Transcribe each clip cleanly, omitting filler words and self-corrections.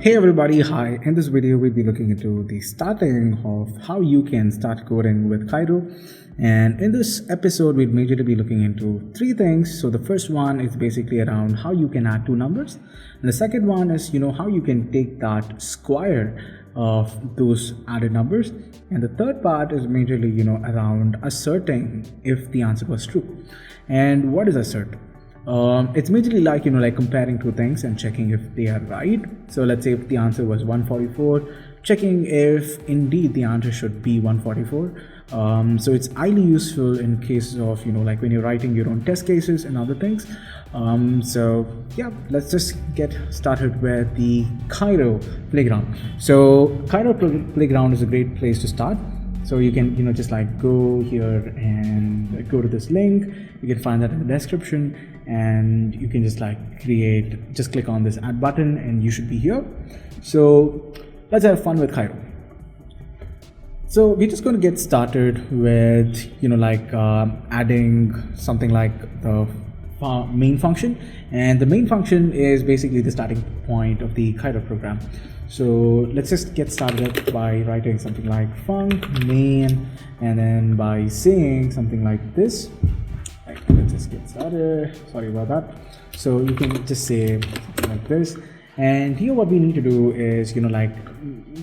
Hey everybody, hi. In this video, we'll be looking into the starting of how you can start coding with Cairo. And in this episode, we'll majorly be looking into three things. So the first one is basically around how you can add two numbers. And the second one is, how you can take that square of those added numbers. And the third part is majorly, around asserting if the answer was true. And what is assert? It's majorly like comparing two things and checking if they are right. So let's say if the answer was 144, checking if indeed the answer should be 144. So it's highly useful in cases of like when you're writing your own test cases and other things. So yeah, let's just get started with the Cairo playground. So Cairo playground is a great place to start. So you can just like go here and go to this link. You can find that in the description, and you can just like just click on this add button and you should be here. So let's have fun with Cairo. So we're just going to get started with adding something like the main function, and the main function is basically the starting point of the Cairo program. So let's just get started by writing something like func main, and then by saying something like this. Let's just get started. Sorry about that. So you can just say something like this, and here what we need to do is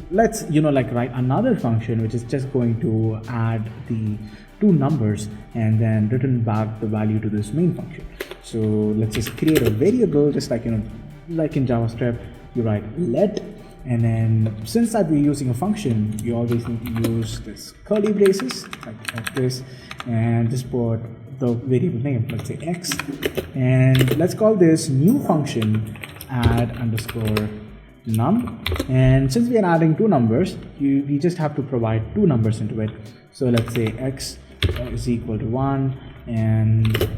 let's write another function which is just going to add the two numbers and then return back the value to this main function. So let's just create a variable, just like in JavaScript, you write let, and then since that we're using a function, you always need to use this curly braces like this, and just put the variable name, let's say x, and let's call this new function add underscore num. And since we are adding two numbers, we just have to provide two numbers into it. So let's say x is equal to 1 and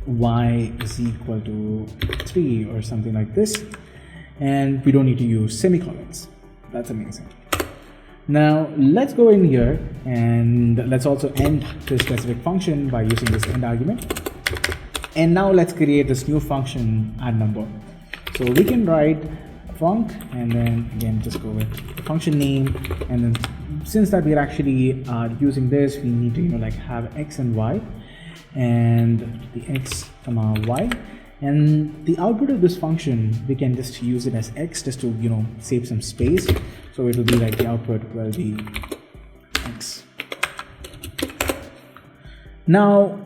y is equal to 3 or something like this, and we don't need to use semicolons. That's amazing. Now let's go in here and let's also end this specific function by using this end argument. And now let's create this new function add number. So we can write func and then again just go with the function name, and then since that we're actually using this, we need to have x and y, and the x comma y, and the output of this function we can just use it as x just to save some space. So it will be like the output will be x. Now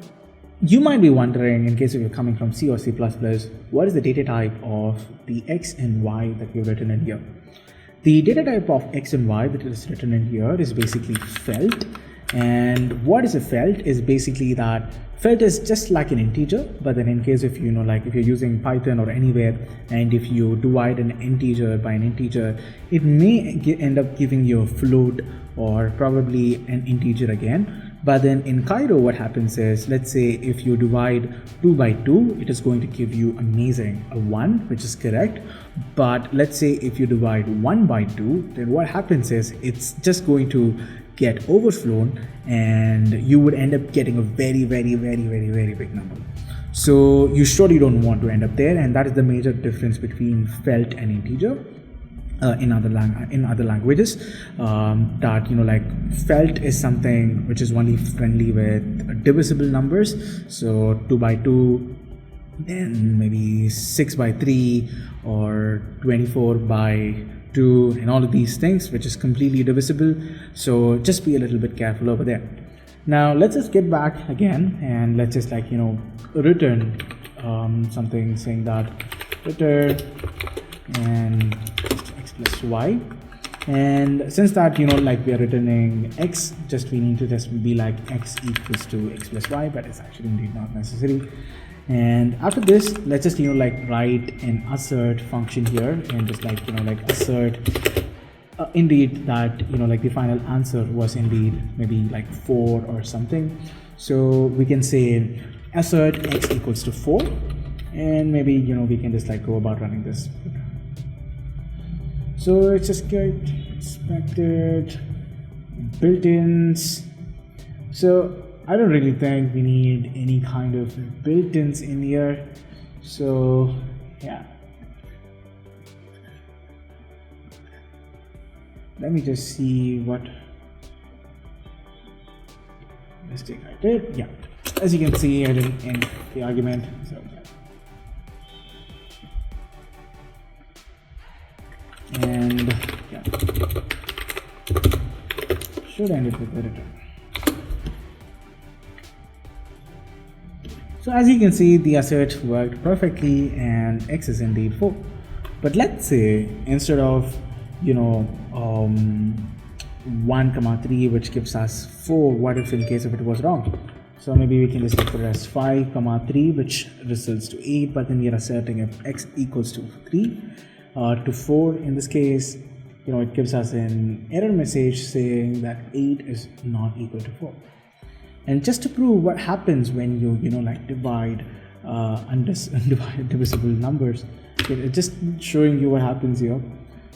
you might be wondering, in case if you're coming from C or C++, what is the data type of the x and y that we've written in here? The data type of x and y that is written in here is basically felt. And what is a felt is basically that felt is just like an integer, but then in case if if you're using Python or anywhere, and if you divide an integer by an integer, it may end up giving you a float or probably an integer again. But then in Cairo, what happens is, let's say if you divide 2 by 2, it is going to give you amazing a 1, which is correct. But let's say if you divide 1 by 2, then what happens is it's just going to get overflown, and you would end up getting a very big number. So you surely don't want to end up there, and that is the major difference between felt and integer. In other languages, that felt is something which is only friendly with divisible numbers. So 2 by 2, then maybe 6 by 3 or 24 by 2, and all of these things which is completely divisible. So just be a little bit careful over there. Now let's just get back again and let's just return something saying that return and plus y, and since that we are returning x, we need to just be like x equals to x plus y, but it's actually indeed not necessary. And after this, let's just write an assert function here and just assert indeed that the final answer was indeed maybe 4 or something. So we can say assert x equals to 4, and maybe we can just go about running this. So it's just get expected built-ins. So I don't really think we need any kind of built-ins in here. So yeah, let me just see what mistake I did. Yeah, as you can see, I didn't end the argument. So yeah. And yeah, should end it with the return. So as you can see, the assert worked perfectly and x is indeed 4. But let's say instead of 1,3, which gives us 4, what if in case if it was wrong? So maybe we can just put it as 5,3, which results to 8, but then we are asserting if x equals to 3 to 4 in this case, it gives us an error message saying that 8 is not equal to 4. And just to prove what happens when you divide divisible numbers, it's just showing you what happens here.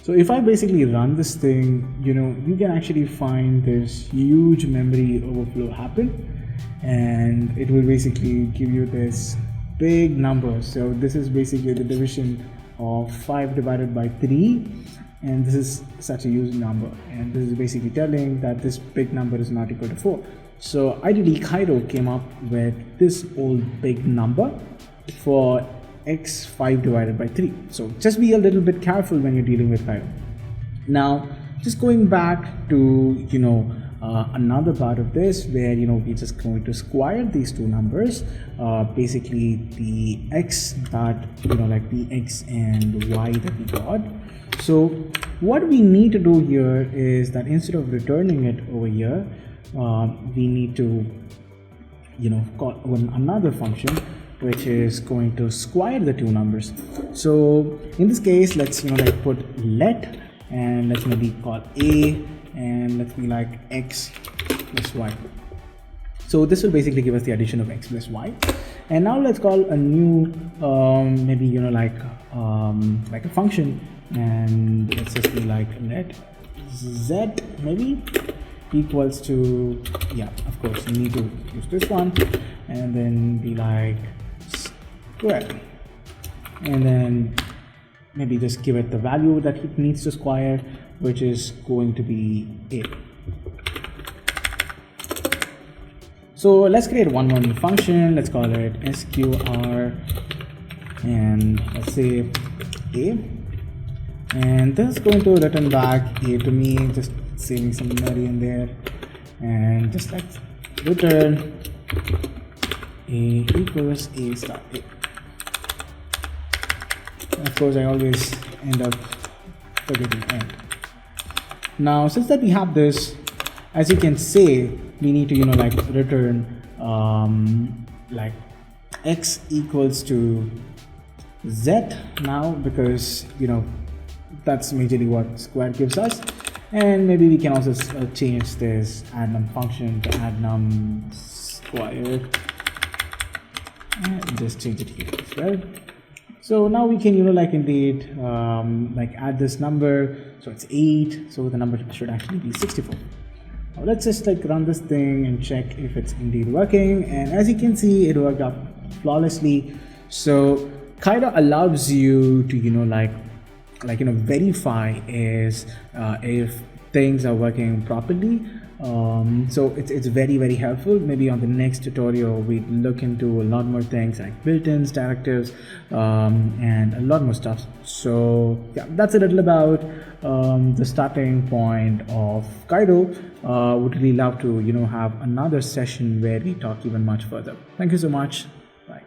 So if I basically run this thing, you can actually find this huge memory overflow happen, and it will basically give you this big number. So this is basically the division of 5 divided by 3, and this is such a huge number, and this is basically telling that this big number is not equal to 4. So ideally, Cairo came up with this old big number for x 5 divided by 3. So just be a little bit careful when you're dealing with Cairo. Now, just going back to another part of this where we're just going to square these two numbers, basically the x that like the x and y that we got. So what we need to do here is that instead of returning it over here, we need to call another function which is going to square the two numbers. So in this case, let's put let, and let's maybe call a, and let's be like x plus y. So this will basically give us the addition of x plus y. And now let's call a new maybe like a function, and let's just be like let z maybe equals to, yeah, of course you need to use this one, and then be like square, and then maybe just give it the value that it needs to square, which is going to be a. So let's create one more new function. Let's call it sqr, and let's say a, and this is going to return back a to me, just saving some memory in there, and just like return a equals a star a. And of course I always end up forgetting end. Now since that we have this, as you can say, we need to like return like x equals to z now, because that's majorly what square gives us. And maybe we can also change this add num function to add num square, and just change it here as well. So now we can like indeed like add this number, so it's 8, so the number should actually be 64. Now let's just like run this thing and check if it's indeed working, and as you can see, it worked out flawlessly. So Cairo allows you to verify is if things are working properly. So it's very, very helpful. Maybe on the next tutorial we look into a lot more things like built-ins, directives, and a lot more stuff. So yeah, that's a little about the starting point of Cairo. Would really love to have another session where we talk even much further. Thank you so much. Bye.